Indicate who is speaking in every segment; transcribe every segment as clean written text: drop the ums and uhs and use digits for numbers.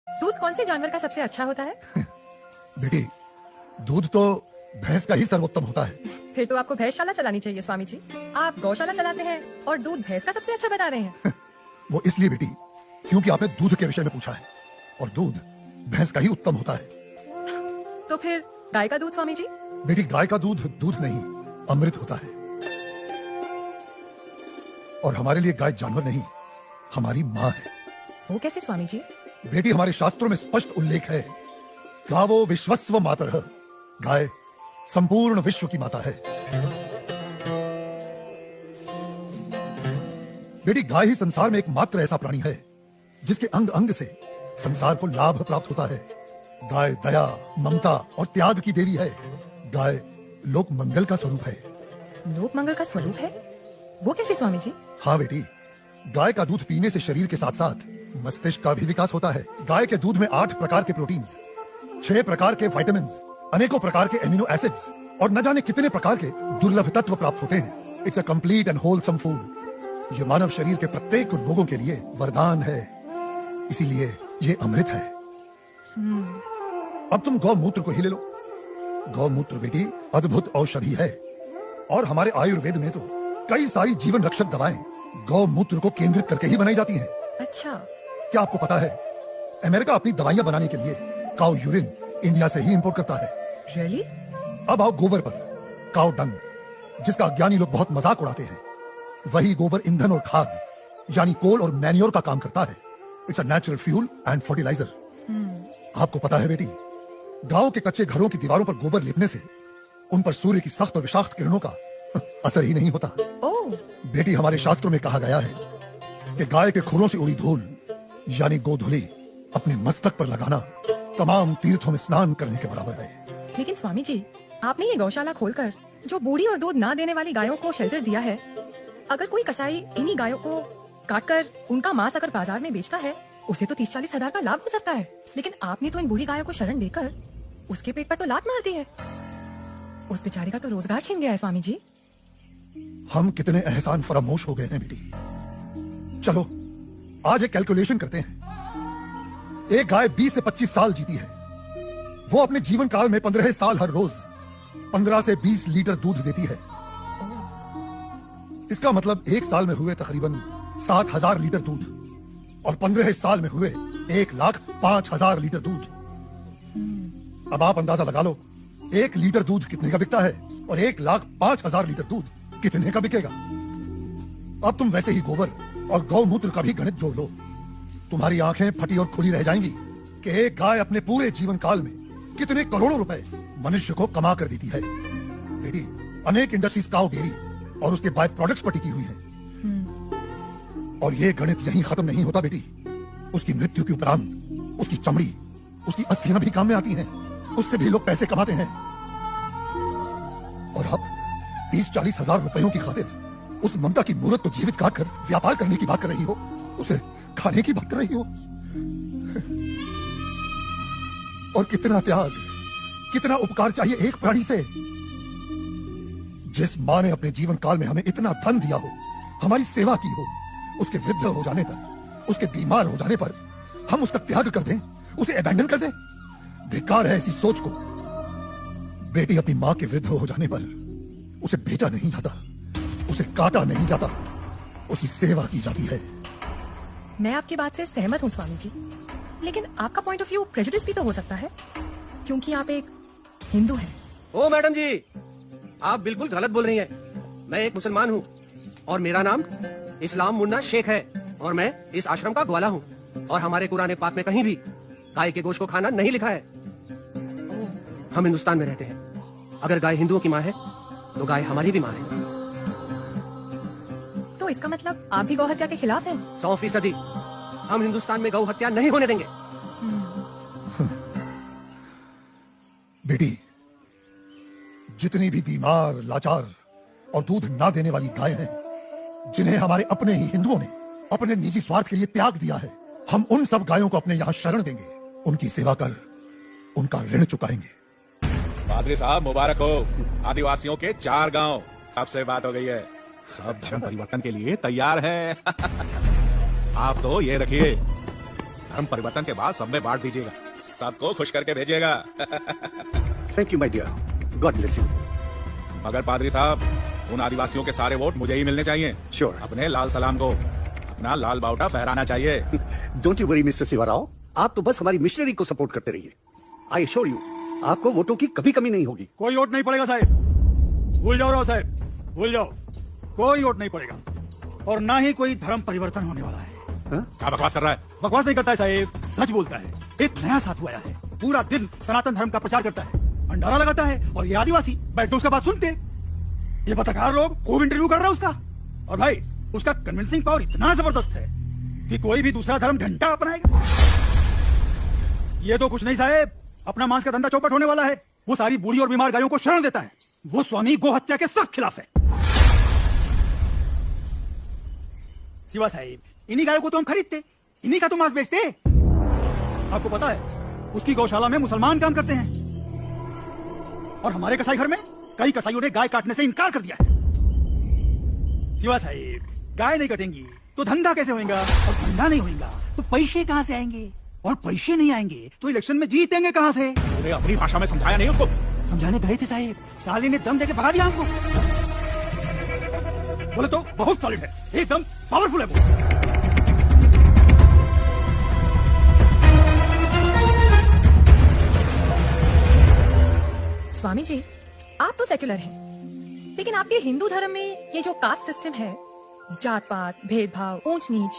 Speaker 1: दूध कौन से जानवर का सबसे अच्छा होता है?
Speaker 2: बेटी, दूध तो भैंस का ही सर्वोत्तम होता है।
Speaker 1: फिर तो आपको भैंसशाला चलानी चाहिए स्वामी जी। आप गौशाला चलाते हैं और दूध भैंस का सबसे अच्छा बता रहे हैं।
Speaker 2: वो इसलिए बेटी क्योंकि आपने दूध के विषय में पूछा है और दूध भैंस का ही उत्तम होता है।
Speaker 1: तो फिर गाय का दूध स्वामी जी?
Speaker 2: बेटी, गाय का दूध दूध नहीं, अमृत होता है। और हमारे लिए गाय जानवर नहीं, हमारी माँ है।
Speaker 1: वो कैसे स्वामी जी?
Speaker 2: बेटी, हमारे शास्त्रों में स्पष्ट उल्लेख है, गावो विश्वस्व मातरः, गाय संपूर्ण विश्व की माता है। बेटी, गाय ही संसार में एकमात्र ऐसा प्राणी है जिसके अंग अंग से संसार को लाभ प्राप्त होता है। गाय दया, ममता और त्याग की देवी है। गाय लोक मंगल का स्वरूप है।
Speaker 1: लोक मंगल का स्वरूप है? वो कैसे स्वामी जी?
Speaker 2: हाँ बेटी, गाय का दूध पीने से शरीर के साथ साथ मस्तिष्क का भी विकास होता है। गाय के दूध में 8 प्रकार के प्रोटीन्स, 6 प्रकार के विटामिन्स, अनेकों प्रकार के एमिनो एसिड्स और न जाने कितने प्रकार के दुर्लभ तत्व प्राप्त होते हैं। It's a complete and wholesome food. ये मानव शरीर के प्रत्येक रोगों के लिए वरदान है, इसीलिए ये अमृत है। अब तुम गौमूत्र को ही ले लो। गौमूत्र बेटी अद्भुत औषधि है और हमारे आयुर्वेद में तो कई सारी जीवन रक्षक दवाएं गौमूत्र को केंद्रित करके ही बनाई जाती हैं।
Speaker 1: अच्छा,
Speaker 2: क्या आपको पता है अमेरिका अपनी दवाइयां बनाने के लिए काऊ यूरिन इंडिया से ही इंपोर्ट करता है।
Speaker 1: रियली?
Speaker 2: अब आओ गोबर पर। काऊ डंग, जिसका अज्ञानी लोग बहुत मजाक उड़ाते हैं, वही गोबर ईंधन और खाद यानी कोल और मैन्योर का काम करता है। It's a natural fuel and fertiliser. आपको पता है बेटी, गांव के कच्चे घरों की दीवारों पर गोबर लेपने से उन पर सूर्य की सख्त और विषाक्त किरणों का असर ही नहीं होता।
Speaker 1: ओह।
Speaker 2: बेटी, हमारे शास्त्रों में कहा गया है कि गाय के खुरों से उड़ी धूल यानी गोधूली अपने मस्तक पर लगाना तमाम तीर्थों में स्नान करने के बराबर है।
Speaker 1: लेकिन स्वामी जी, आपने ये गौशाला खोलकर जो बूढ़ी और दूध ना देने वाली गायों को शेल्टर दिया है, अगर कोई कसाई इन्हीं गायों को काटकर उनका मांस अगर बाजार में बेचता है, उसे तो 30-40 हजार का लाभ हो सकता है। लेकिन आपने तो इन बूढ़ी गायों को शरण देकर उसके पेट पर तो लात मार दी है। उस बेचारे का तो रोजगार छीन गया है स्वामी जी।
Speaker 2: हम कितने एहसान फरामोश हो गए हैं बेटी। चलो आज एक कैलकुलेशन करते हैं। एक गाय 20 से 25 साल जीती है। वो अपने जीवन काल में 15 साल हर रोज 15 से 20 लीटर दूध देती है। इसका मतलब एक साल में हुए तकरीबन 7,000 लीटर दूध और 15 साल में हुए 1,05,000 लीटर दूध। अब आप अंदाजा लगा लो 1 लीटर दूध कितने का बिकता है और 1,05,000 लीटर दूध कितने का बिकेगा। अब तुम वैसे ही गोबर और गौमूत्र का भी गणित जोड़ लो। तुम्हारी आंखें फटी और खुली रह जाएंगी कि एक गाय अपने पूरे जीवन काल में कितने करोड़ों रुपए मनुष्य को कमा कर देती है। बेटी, अनेक इंडस्ट्रीज काऊ डेयरी और उसके बाय प्रोडक्ट्स पर टिकी हुई हैं। और ये गणित यहीं खत्म नहीं होता बेटी। उसकी मृत्यु के उपरांत उसकी चमड़ी, उसकी अस्थियां भी काम में आती हैं। उससे भी लोग पैसे कमाते हैं। और अब 30-40 हजार रुपयों की खातिर उस ममता की मूर्त को जीवित काट कर व्यापार करने की बात कर रही हो, उसे खाने की बात कर रही हो। और कितना त्याग, कितना उपकार चाहिए एक प्राणी से। जिस माँ ने अपने जीवन काल में हमें इतना धन दिया हो, हमारी सेवा की हो, उसके वृद्ध हो जाने पर, उसके बीमार हो जाने पर हम उसका त्याग कर दें, उसे अबैंडन कर दें। धिक्कार है ऐसी सोच को। बेटी, अपनी माँ के वृद्ध हो जाने पर उसे बेचा नहीं जाता, उसे काटा नहीं जाता, उसकी सेवा की जाती है।
Speaker 1: मैं आपकी बात से सहमत हूँ स्वामी जी, लेकिन आपका पॉइंट ऑफ व्यू प्रेजुडिस भी तो हो सकता है, क्योंकि आप एक हिंदू हैं।
Speaker 3: ओ मैडम जी, आप बिल्कुल गलत बोल रही हैं। मैं एक मुसलमान हूँ और मेरा नाम इस्लाम मुन्ना शेख है और मैं इस आश्रम का ग्वाला हूँ। और हमारे कुरान पाक में कहीं भी गाय के गोश्त को खाना नहीं लिखा है। हम हिंदुस्तान में रहते हैं। अगर गाय हिंदुओं की माँ है तो गाय हमारी भी माँ है।
Speaker 1: तो इसका मतलब आप भी गौ हत्या के खिलाफ हैं?
Speaker 3: 100%। हम हिंदुस्तान में गौ हत्या नहीं होने देंगे।
Speaker 2: बेटी, जितनी भी बीमार, लाचार और दूध ना देने वाली गाय हैं, जिन्हें हमारे अपने ही हिंदुओं ने अपने निजी स्वार्थ के लिए त्याग दिया है, हम उन सब गायों को अपने यहाँ शरण देंगे। उनकी सेवा कर उनका ऋण चुकाएंगे।
Speaker 4: पादरी साहब मुबारक हो। आदिवासियों के 4 गांव आपसे बात हो गई है। सब धर्म परिवर्तन के लिए तैयार है। आप तो ये रखिए, धर्म परिवर्तन के बाद सब में बांट दीजिएगा, सबको खुश करके भेजिएगा।
Speaker 3: Thank you my dear, God bless you.
Speaker 4: मगर पादरी साहब, उन आदिवासियों के सारे वोट मुझे ही मिलने चाहिए।
Speaker 3: Sure.
Speaker 4: अपने लाल सलाम को अपना लाल बावटा फहराना चाहिए।
Speaker 3: Don't you worry mister Shivarao, आप तो बस हमारी मिशनरी को सपोर्ट करते रहिए। आई एश्योर यू, आपको वोटों की कभी कमी नहीं होगी।
Speaker 5: कोई वोट नहीं पड़ेगा साहब, भूल जाओ राव साहब, भूल जाओ, कोई वोट नहीं पड़ेगा और ना ही कोई धर्म परिवर्तन होने वाला है।
Speaker 4: क्या बकवास कर रहा है?
Speaker 5: बकवास नहीं करता है साहब, सच बोलता है। एक नया साधु आया है, पूरा दिन सनातन धर्म का प्रचार करता है, भंडारा लगाता है और ये आदिवासी बैठ के उसका बात सुनते। ये पत्रकार लोग खूब इंटरव्यू कर रहे हैं उसका, और भाई उसका कन्विंसिंग पावर इतना जबरदस्त है कि कोई भी दूसरा धर्म घंटा अपनाएगा। ये तो कुछ नहीं साहब, अपना मांस का धंधा चौपट होने वाला है। वो सारी बूढ़ी और बीमार गायों को शरण देता है। वो स्वामी गो हत्या के सख्त खिलाफ है। शिवा साहिब, इन्हीं गायों को तो हम खरीदते, इन्हीं का तो मांस बेचते। आपको पता है उसकी गौशाला में मुसलमान काम करते हैं और हमारे कसाई घर में कई कसाईयों ने गाय काटने से इनकार कर दिया है। शिवा साहिब, गाय नहीं कटेंगी तो धंधा कैसे होगा, और धंधा नहीं होगा तो पैसे कहां से आएंगे, और पैसे नहीं आएंगे तो इलेक्शन में जीतेंगे कहां से।
Speaker 4: तूने अपनी भाषा में समझाया नहीं उसको?
Speaker 5: समझाने गए थे साहिब, साली ने दम देके भगा दिया हमको। बोले तो बहुत सॉलिड है, एकदम पावरफुल है वो।
Speaker 1: स्वामी जी, आप तो सेक्युलर हैं, लेकिन आपके हिंदू धर्म में ये जो कास्ट सिस्टम है, जात पात, भेदभाव, ऊंच नीच,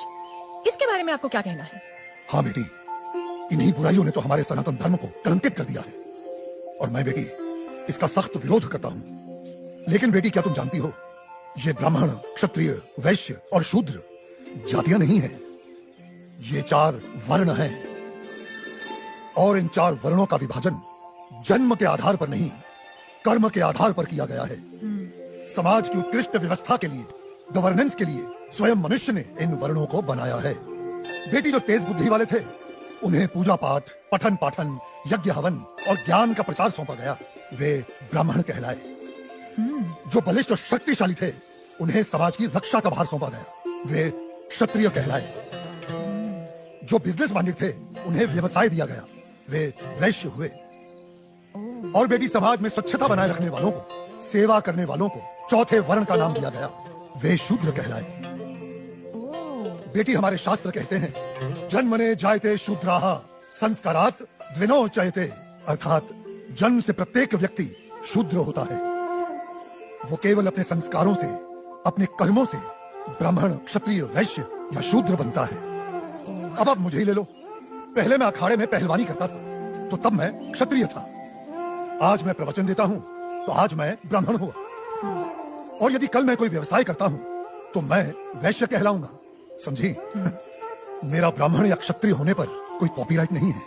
Speaker 1: इसके बारे में आपको क्या कहना है?
Speaker 2: हाँ बेटी, इन्हीं बुराइयों ने तो हमारे सनातन धर्म को कलंकित कर दिया है और मैं बेटी इसका सख्त विरोध करता हूँ। लेकिन बेटी, क्या तुम जानती हो, ये ब्राह्मण, क्षत्रिय, वैश्य और शूद्र जातियां नहीं हैं, ये 4 वर्ण हैं और इन 4 वर्णों का विभाजन जन्म के आधार पर नहीं, कर्म के आधार पर किया गया है। समाज की उत्कृष्ट व्यवस्था के लिए, गवर्नेंस के लिए स्वयं मनुष्य ने इन वर्णों को बनाया है। बेटी, जो तेज बुद्धि वाले थे उन्हें पूजा पाठ, पठन पाठन, यज्ञ हवन और ज्ञान का प्रचार सौंपा गया, वे ब्राह्मण कहलाए। जो बलिष्ठ और शक्तिशाली थे उन्हें समाज की रक्षा का भार सौंपा गया, वे क्षत्रिय कहलाए। जो बिजनेस माइंडेड थे उन्हें व्यवसाय दिया गया, वे वैश्य हुए। और बेटी, समाज में स्वच्छता बनाए रखने वालों को, सेवा करने वालों को चौथे वर्ण का नाम दिया गया, वे शूद्र कहलाए। बेटी, हमारे शास्त्र कहते हैं, जन्मने जायते शूद्राः संस्कारात् द्विनो चयते, अर्थात जन्म से प्रत्येक व्यक्ति शूद्र होता है। वो केवल अपने संस्कारों से, अपने कर्मों से ब्राह्मण, क्षत्रिय, वैश्य या शूद्र बनता है। अब आप मुझे ही ले लो, पहले मैं अखाड़े में पहलवानी करता था तो तब मैं क्षत्रिय था, आज मैं प्रवचन देता हूँ तो आज मैं ब्राह्मण हुआ, और यदि कल मैं कोई व्यवसाय करता हूँ तो मैं वैश्य कहलाऊंगा, समझी? मेरा ब्राह्मण या क्षत्रिय होने पर कोई कॉपीराइट नहीं है।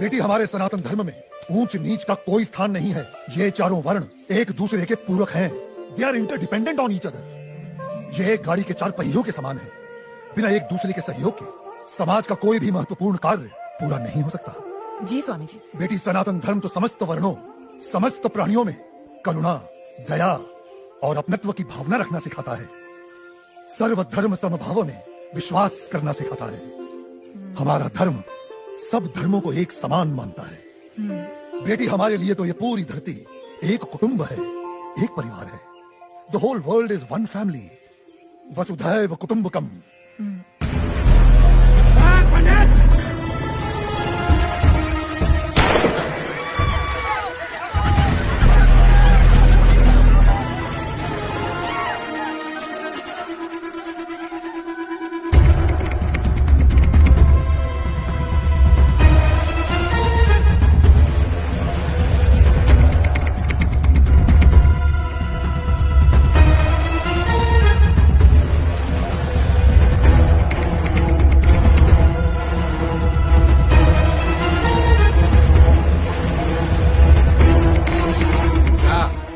Speaker 2: बेटी, हमारे सनातन धर्म में ऊंच नीच का कोई स्थान नहीं है। ये 4 वर्ण एक दूसरे के पूरक हैं, they are interdependent on each other. ये एक गाड़ी के 4 पहियों के समान है, बिना एक दूसरे के सहयोग के समाज का कोई भी महत्वपूर्ण कार्य पूरा नहीं हो सकता।
Speaker 1: जी स्वामी जी।
Speaker 2: बेटी, सनातन धर्म तो समस्त वर्णों, समस्त प्राणियों में करुणा, दया और अपनत्व की भावना रखना सिखाता है, सर्वधर्म समभाव में विश्वास करना सिखाता है। हमारा धर्म सब धर्मों को एक समान मानता है। बेटी, हमारे लिए तो ये पूरी धरती एक कुटुंब है, एक परिवार है। The whole world is one family, वसुधैव कुटुंबकम।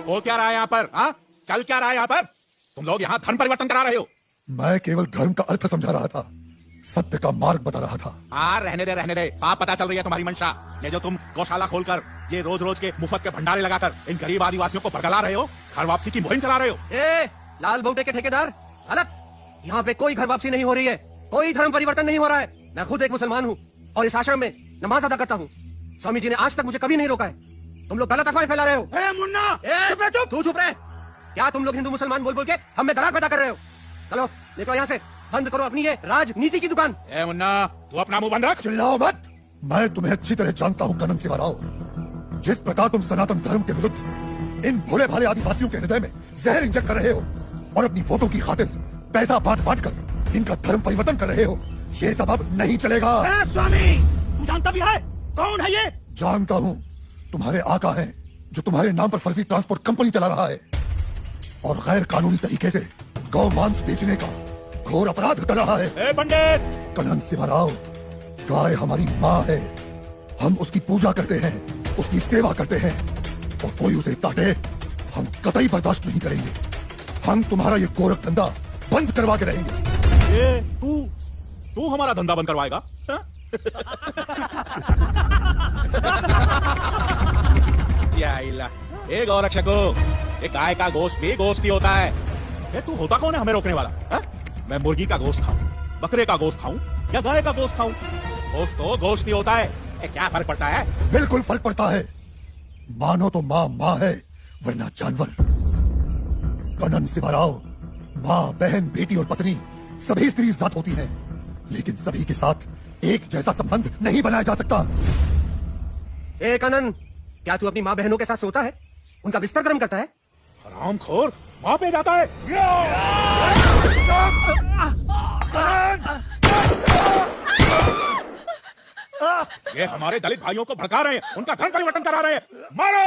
Speaker 4: हो क्या रहा है यहाँ पर? हाँ, चल क्या रहा है यहाँ पर? तुम लोग यहाँ धर्म परिवर्तन करा रहे हो।
Speaker 2: मैं केवल धर्म का अर्थ समझा रहा था, सत्य का मार्ग बता रहा था।
Speaker 4: हाँ, रहने दे रहने दे, साफ पता चल रही है तुम्हारी मंशा। ये जो तुम गौशाला खोलकर, ये रोज रोज के मुफ्त के भंडारे लगाकर इन गरीब आदिवासियों को बरगला रहे हो, घर वापसी की मुहिम चला रहे हो।
Speaker 3: ए, लाल बूटे के ठेकेदार, गलत। यहाँ पे कोई घर वापसी नहीं हो रही है, कोई धर्म परिवर्तन नहीं हो रहा है। मैं खुद एक मुसलमान हूँ और इस आश्रम में नमाज अदा करता हूँ। स्वामी जी ने आज तक मुझे कभी नहीं रोका है। तुम लोग गलत अफवाहें फैला रहे हो।
Speaker 5: ए मुन्ना, चुप रह, चुप।
Speaker 3: तू चुप रहे। क्या तुम लोग हिंदू मुसलमान बोल बोल के हम में दरार पैदा कर रहे हो? चलो निकलो यहाँ से, बंद करो अपनी ये राजनीति की दुकान।
Speaker 4: ए मुन्ना, तू अपना मुंह बंद रख।
Speaker 2: चिल्लाओ मत। मैं तुम्हें अच्छी तरह जानता हूँ कनन सिवाराव। जिस प्रकार तुम सनातन धर्म के विरुद्ध इन भोले भाले आदिवासियों के हृदय में जहर इंजेक्ट कर रहे हो और अपनी वोटों की खातिर पैसा बांट बांट कर इनका धर्म परिवर्तन कर रहे हो, ये सब अब नहीं चलेगा।
Speaker 5: स्वामी, तू जानता भी है कौन है ये?
Speaker 2: जानता हूँ, तुम्हारे आका हैं जो तुम्हारे नाम पर फर्जी ट्रांसपोर्ट कंपनी चला रहा है और गैर कानूनी तरीके से गौ मांस बेचने का घोर अपराध कर रहा है।
Speaker 4: ए पंडित,
Speaker 2: कनन सिवाराव, गाय हमारी माँ है। हम उसकी पूजा करते हैं, उसकी सेवा करते हैं और कोई उसे काटे हम कतई बर्दाश्त नहीं करेंगे। हम तुम्हारा ये गोरख धंधा बंद करवा के रहेंगे।
Speaker 4: ए तू हमारा धंधा बंद करवाएगा? हाँ? जाइला। ए गौरक्षको, ये गाय का गोश्त भी गोश्त ही होता है। ए तू होता कौन है हमें रोकने वाला? हाँ? मैं मुर्गी का गोश्त खाऊं, बकरे का गोश्त खाऊं या गाय का गोश्त खाऊं, गोश्त तो गोश्त ही होता है। ए, क्या फर्क पड़ता है?
Speaker 2: बिल्कुल फर्क पड़ता है। मानो तो माँ माँ है वरना जानवर। कनन सिवाराव, माँ, बहन, बेटी और पत्नी सभी स्त्री जात होती हैं, लेकिन सभी के साथ एक जैसा संबंध नहीं बनाया जा सकता।
Speaker 3: ए कनन, क्या तू अपनी माँ बहनों के साथ सोता है, उनका बिस्तर गर्म करता है?
Speaker 4: हरामखोर, वहां पे जाता है। ये हमारे दलित भाइयों को भड़का रहे हैं, उनका धर्म परिवर्तन करा रहे हैं। मारो!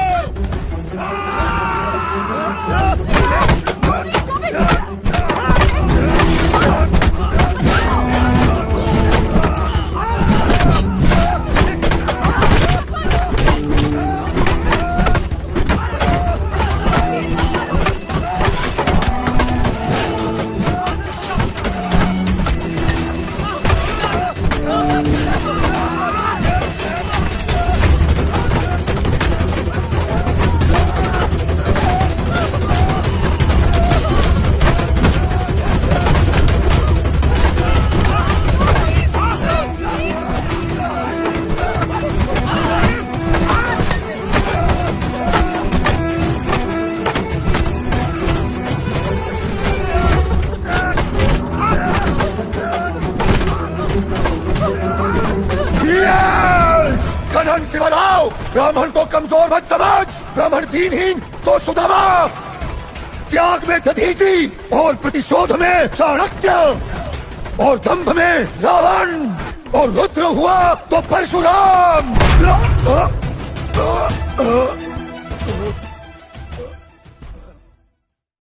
Speaker 2: कनन सिवाराव, ब्राह्मण को कमजोर मत समझ। ब्राह्मण दीनहीन तो सुदामा, त्याग में दधीचि और प्रतिशोध में चाणक्य और दंभ में रावण और रुद्र हुआ तो परशुराम।